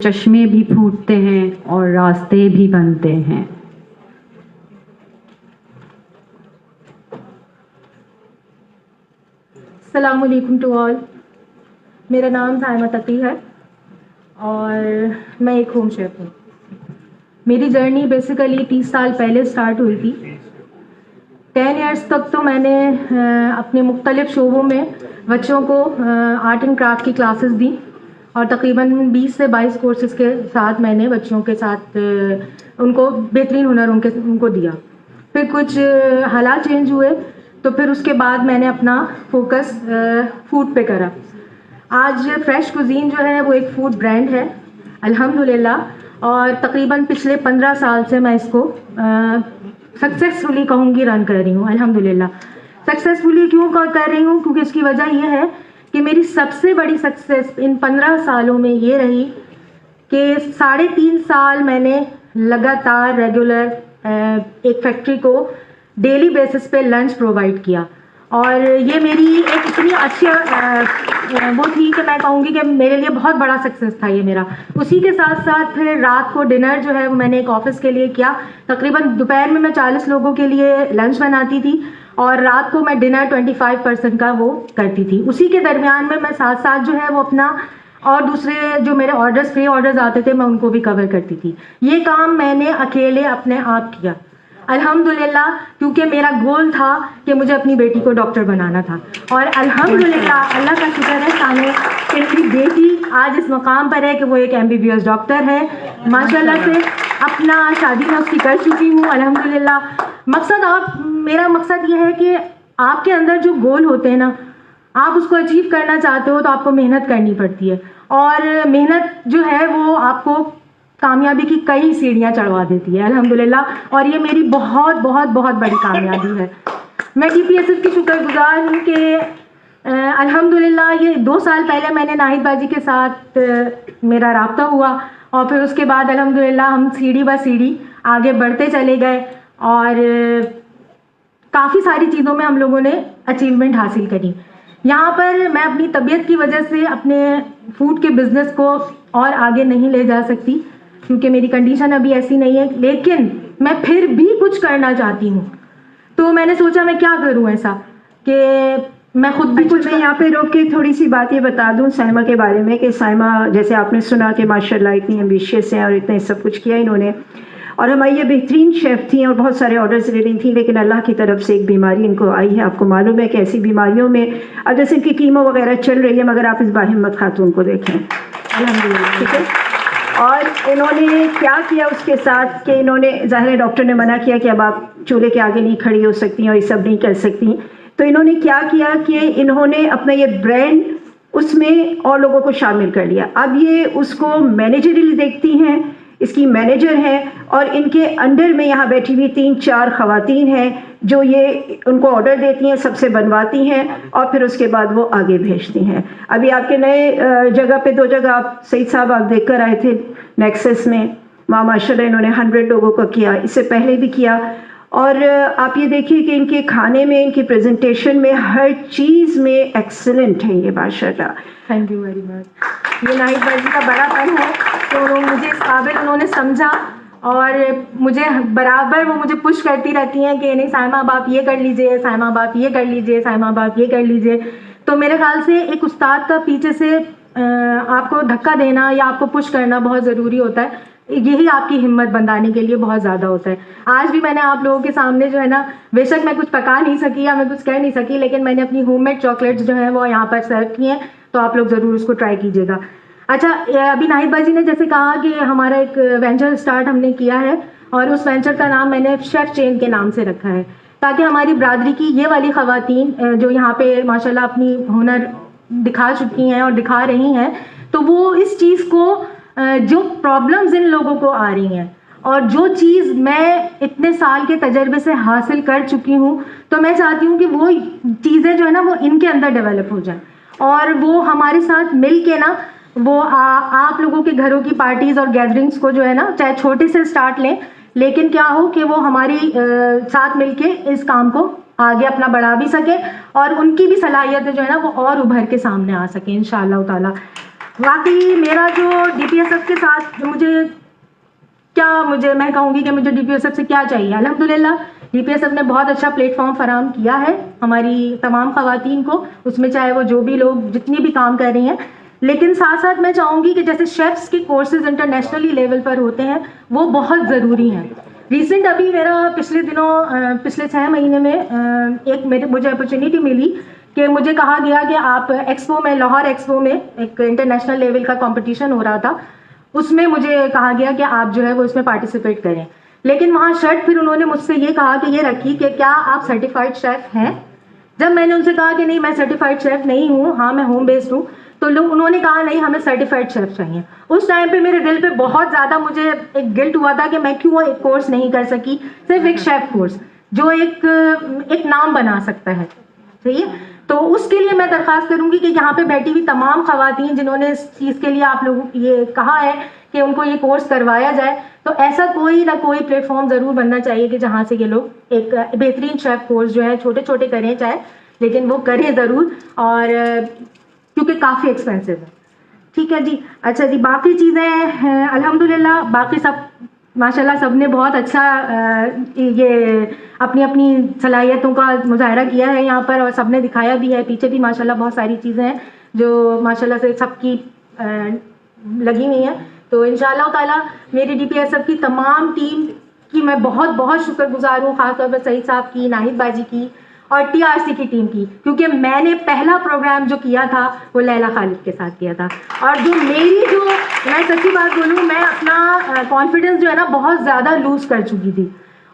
چشمے بھی پھوٹتے ہیں اور راستے بھی بنتے ہیں. السلام علیکم ٹو آل. میرا نام سائمہ تقی ہے اور میں ایک ہوم شیف ہوں. میری جرنی بیسیکلی 30 سال پہلے سٹارٹ ہوئی تھی. 10 ایئرس تک تو میں نے اپنے مختلف شعبوں میں بچوں کو آرٹ اینڈ کرافٹ کی کلاسز دی اور تقریباً 20 سے 22 کورسز کے ساتھ میں نے بچوں کے ساتھ ان کو بہترین ہنر ان کو دیا. پھر کچھ حالات چینج ہوئے تو پھر اس کے بعد میں نے اپنا فوکس فوڈ پہ کرا. آج فریش کوزین جو ہے وہ ایک فوڈ برانڈ ہے الحمدللہ، اور تقریباً پچھلے 15 سال سے میں اس کو سکسیزفلی کہوں گی رن کر رہی ہوں. الحمدللہ سکسیزفلی کیوں کر رہی ہوں؟ کیونکہ اس کی وجہ یہ ہے کہ میری سب سے بڑی سکسیز ان 15 سالوں میں یہ رہی کہ 3.5 سال میں نے لگاتار ریگولر ایک فیکٹری کو ڈیلی بیسس پہ لنچ پرووائڈ کیا. اور یہ میری ایک اتنی اچھی وہ تھی کہ میں کہوں گی کہ میرے لیے بہت بڑا سکسیس تھا یہ میرا. اسی کے ساتھ ساتھ پھر رات کو ڈنر جو ہے وہ میں نے ایک آفس کے لیے کیا. تقریباً دوپہر میں 40 لوگوں کے لیے لنچ بناتی تھی اور رات کو میں ڈنر 25% کا وہ کرتی تھی. اسی کے درمیان میں ساتھ ساتھ جو ہے وہ اپنا اور دوسرے جو میرے آرڈرز فری آرڈرز آتے تھے میں ان کو بھی کور کرتی تھی. یہ کام میں نے اکیلے اپنے آپ کیا الحمدللہ، کیونکہ میرا گول تھا کہ مجھے اپنی بیٹی کو ڈاکٹر بنانا تھا. اور الحمدللہ اللہ کا شکر ہے سامنے کہ میری بیٹی آج اس مقام پر ہے کہ وہ ایک MBBS ڈاکٹر ہے ماشاءاللہ سے. اپنا شادی میں اس کی کر چکی ہوں الحمدللہ. میرا مقصد یہ ہے کہ آپ کے اندر جو گول ہوتے ہیں نا، آپ اس کو اچیو کرنا چاہتے ہو تو آپ کو محنت کرنی پڑتی ہے، اور محنت جو ہے وہ آپ کو کامیابی کی کئی سیڑھیاں چڑھوا دیتی ہے الحمدللہ. اور یہ میری بہت بہت بہت بڑی کامیابی ہے. میں DPSS کی شکر گزار ہوں کہ الحمدللہ یہ 2 سال پہلے میں نے ناہید باجی کے ساتھ میرا رابطہ ہوا اور پھر اس کے بعد الحمدللہ ہم سیڑھی بہ سیڑھی آگے بڑھتے چلے گئے اور کافی ساری چیزوں میں ہم لوگوں نے اچیومنٹ حاصل کری. یہاں پر میں اپنی طبیعت کی وجہ سے اپنے فوڈ کے بزنس کو اور آگے نہیں لے جا سکتی کیونکہ میری کنڈیشن ابھی ایسی نہیں ہے، لیکن میں پھر بھی کچھ کرنا چاہتی ہوں. تو میں نے سوچا میں کیا کروں ایسا کہ میں خود بھی کچھ. میں یہاں پہ روک کے تھوڑی سی بات یہ بتا دوں سائمہ کے بارے میں کہ سائمہ جیسے آپ نے سنا کہ ماشاءاللہ اتنی ایمبیشیس ہیں اور اتنے سب کچھ کیا انہوں نے، اور ہماری یہ بہترین شیف تھیں اور بہت سارے آرڈرز لے رہی تھیں، لیکن اللہ کی طرف سے ایک بیماری ان کو آئی ہے. آپ کو معلوم ہے کہ ایسی بیماریوں میں اب جیسے ان کی کیمو وغیرہ چل رہی ہے، مگر آپ اس باہمت خاتون کو دیکھیں الحمدللہ، ٹھیک ہے. اور انہوں نے کیا کیا اس کے ساتھ کہ انہوں نے ظاہر ڈاکٹر نے منع کیا کہ اب آپ چولہے کے آگے نہیں کھڑی ہو سکتی اور یہ سب نہیں کر سکتی. تو انہوں نے کیا کیا کہ انہوں نے اپنا یہ برانڈ اس میں اور لوگوں کو شامل کر لیا. اب یہ اس کو مینیجرلی دیکھتی ہیں، اس کی مینیجر ہیں، اور ان کے انڈر میں یہاں بیٹھی ہوئی 3-4 خواتین ہیں جو یہ ان کو آرڈر دیتی ہیں، سب سے بنواتی ہیں اور پھر اس کے بعد وہ آگے بھیجتی ہیں. ابھی آپ کے نئے جگہ پہ 2 جگہ آپ سعید صاحب آپ دیکھ کر آئے تھے نیکسس میں، وہاں ماشاءاللہ انہوں نے 100 لوگوں کو کیا، اس سے پہلے بھی کیا. اور آپ یہ دیکھیے کہ ان کے کھانے میں، ان کی پریزنٹیشن میں، ہر چیز میں ایکسلنٹ ہے یہ ماشاءاللہ. Thank you very much. یہ ناہید باجی کا بڑا فن ہے تو مجھے اس قابل انہوں نے سمجھا اور مجھے برابر وہ مجھے پش کرتی رہتی ہیں کہ نہیں سائمہ اب آپ یہ کر لیجئے، سائمہ اب آپ یہ کر لیجئے، سائمہ اب آپ یہ کر لیجئے. تو میرے خیال سے ایک استاد کا پیچھے سے آپ کو دھکا دینا یا آپ کو پش کرنا بہت ضروری ہوتا ہے. یہی آپ کی ہمت بندھانے کے لیے بہت زیادہ ہوتا ہے. آج بھی میں نے آپ لوگوں کے سامنے جو ہے نا، بے شک میں کچھ پکا نہیں سکی یا میں کچھ کر نہیں سکی، لیکن میں نے اپنی ہوم میڈ چاکلیٹس جو ہیں وہ یہاں پر سرو کی ہیں، تو آپ لوگ ضرور اس کو ٹرائی کیجیے گا. اچھا، ابھی ناہید باجی نے جیسے کہا کہ ہمارا ایک وینچر اسٹارٹ ہم نے کیا ہے اور اس وینچر کا نام میں نے شیف چین کے نام سے رکھا ہے تاکہ ہماری برادری کی یہ والی خواتین جو یہاں پہ ماشاءاللہ اپنی ہنر دکھا چکی ہیں اور دکھا رہی ہیں، تو وہ اس چیز کو جو پرابلمز ان لوگوں کو آ رہی ہیں اور جو چیز میں اتنے سال کے تجربے سے حاصل کر چکی ہوں، تو میں چاہتی ہوں کہ وہ چیزیں جو ہے نا وہ ان کے اندر ڈیولپ ہو جائیں اور وہ ہمارے ساتھ مل کے نا وہ آپ لوگوں کے گھروں کی پارٹیز اور گیدرنگس کو جو ہے نا چاہے چھوٹے سے سٹارٹ لیں، لیکن کیا ہو کہ وہ ہماری ساتھ مل کے اس کام کو آگے اپنا بڑھا بھی سکے اور ان کی بھی صلاحیتیں جو ہے نا وہ اور ابھر کے سامنے آ سکیں انشاءاللہ تعالی. واقعی میرا جو ڈی پی ایس ایف کے ساتھ میں کہوں گی کہ مجھے ڈی پی ایس ایف سے کیا چاہیے. الحمدللہ ڈی پی ایس ایف نے بہت اچھا پلیٹ فارم فراہم کیا ہے ہماری تمام خواتین کو, اس میں چاہے وہ جو بھی لوگ جتنی بھی کام کر رہی ہیں. لیکن ساتھ ساتھ میں چاہوں گی کہ جیسے شیفس کے کورسز انٹرنیشنلی لیول پر ہوتے ہیں وہ بہت ضروری ہیں. ریسنٹ ابھی میرا پچھلے 6 مہینے میں مجھے اپرچونیٹی ملی کہ مجھے کہا گیا کہ آپ ایکسپو میں, لاہور ایکسپو میں ایک انٹرنیشنل لیول کا کمپٹیشن ہو رہا تھا, اس میں مجھے کہا گیا کہ آپ جو ہے وہ اس میں پارٹیسپیٹ کریں. لیکن وہاں شرط پھر انہوں نے مجھ سے یہ کہا کہ یہ رکھی کہ کیا آپ سرٹیفائڈ شیف ہیں. جب میں نے ان سے کہا کہ نہیں میں سرٹیفائڈ شیف نہیں ہوں, ہاں میں ہوم بیسڈ ہوں, تو انہوں نے کہا نہیں ہمیں سرٹیفائڈ شیف چاہیے. اس ٹائم پہ میرے دل پہ بہت زیادہ مجھے ایک گلٹ ہوا تھا کہ میں کیوں ایک کورس نہیں کر سکی, صرف ایک شیف کورس جو ایک نام بنا سکتا ہے. صحیح ہے. تو اس کے لیے میں درخواست کروں گی کہ یہاں پہ بیٹھی ہوئی تمام خواتین جنہوں نے اس چیز کے لیے آپ لوگوں یہ کہا ہے کہ ان کو یہ کورس کروایا جائے, تو ایسا کوئی نہ کوئی پلیٹ فارم ضرور بننا چاہیے کہ جہاں سے یہ لوگ ایک بہترین شیف کورس جو ہے چھوٹے چھوٹے کریں چاہے, لیکن وہ کریں ضرور, اور کیونکہ کافی ایکسپینسو ہے. ٹھیک ہے جی. اچھا جی, باقی چیزیں الحمدللہ باقی سب ماشاءاللہ سب نے بہت اچھا یہ اپنی اپنی صلاحیتوں کا مظاہرہ کیا ہے یہاں پر, اور سب نے دکھایا بھی ہے. پیچھے بھی ماشاءاللہ بہت ساری چیزیں ہیں جو ماشاءاللہ سے سب کی لگی ہوئی ہیں. تو انشاءاللہ تعالیٰ میری ڈی پی ایس ایف کی تمام ٹیم کی میں بہت بہت شکر گزار ہوں, خاص طور پر سعید صاحب کی, ناہید باجی کی, اور ٹی آر سی کی ٹیم کی, کیونکہ میں نے پہلا پروگرام جو کیا تھا وہ لیلا خالد کے ساتھ کیا تھا. اور میں سچی بات بولوں, میں اپنا کانفیڈنس جو ہے نا بہت زیادہ لوز کر چکی تھی,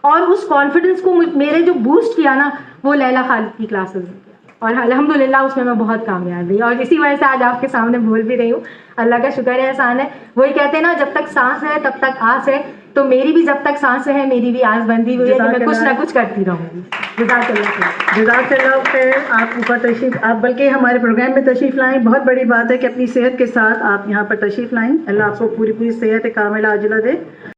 اور اس کانفیڈنس کو میرے جو بوسٹ کیا نا وہ لیلا خالد کی کلاسز میں کیا, اور الحمدللہ اس میں بہت کامیاب رہی, اور اسی وجہ سے آج آپ کے سامنے بول بھی رہی ہوں. اللہ کا شکر ہے, احسان ہے. وہی کہتے ہیں نا جب تک سانس ہے تب تک آس ہے, تو میری بھی جب تک سانس ہے میری بھی آس بندی ہوئی ہے کہ میں کچھ نہ کچھ کرتی رہوں گی. جزاک اللہ خیر. جزاک اللہ خیر. آپ اوپر تشریف, آپ بلکہ ہمارے پروگرام میں تشریف لائیں, بہت بڑی بات ہے کہ اپنی صحت کے ساتھ آپ یہاں پر تشریف لائیں. اللہ آپ کو پوری صحت کاملہ عاجلہ دے.